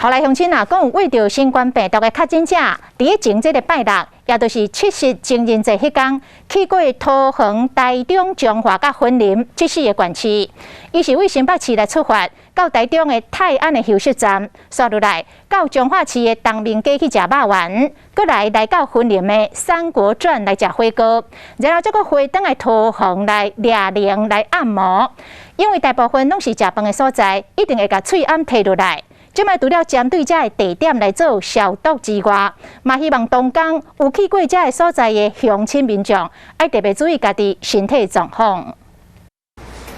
后来乡亲啊，讲为着新冠病毒的确诊者，伫前这个拜六，也就是70情人节迄天，去过桃园、台中、彰化甲云林这4个县市。伊是为新北市来出发，到台中的泰安的休息站，刷落来到彰化市的东明街去食肉丸，搁来到云林的三国传来食火锅，然后再搁回转来桃园来掠灵来按摩。因为大部分拢是食饭的所在，一定会甲喙暗摕落来。即卖除了针对这个地点来做消毒之外，嘛希望当天有去过这个所在的乡亲民众，要特别注意家己身体状况。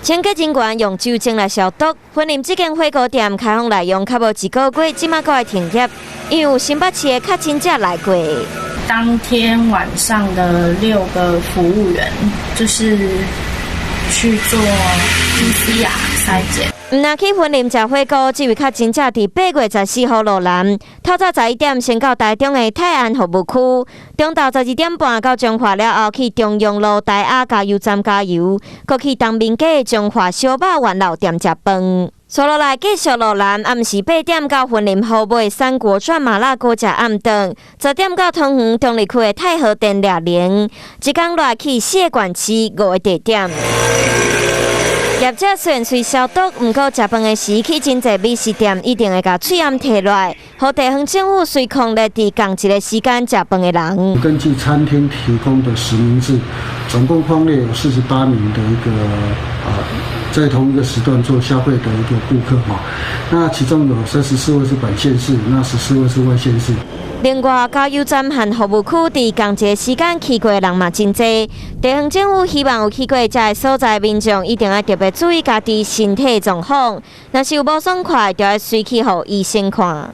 清洁人员用酒精来消毒。云林这间火锅店开放内容较无1个月，即马搁会停业，因为有新北市的确诊者来过。当天晚上的6个服务员就是去做 PCR 筛检。唔若去云林食火锅，这位确诊者伫8月14号落南，透早11点先到台中的泰安服务区，中昼12点半到彰化了后，去中央路台雅加油站加油，搁去东明街的彰化小肉丸老店食饭。坐落来继续落南，暗时8点到云林后尾三国转麻辣锅食暗顿，10点到桃园中立区的太和店掠灵，一天落去4个县市5个地点。业者虽然随消毒，不过食饭的时去真侪美食店，一定会甲喙暗摕落来，互地方政府随控咧伫同一个时间食饭的人。根据餐厅提供的实名制，总共匡列有48名的一个在同一个时段做消费的一个顾客哈，那其中有34位是本县市，那14位是外县市。另外，加油站和服务区伫同一个时间去过的人嘛真多。地方政府希望有去过这个所在民众一定要特别注意家己身体状况，若是有无爽快，就要随去互医生看。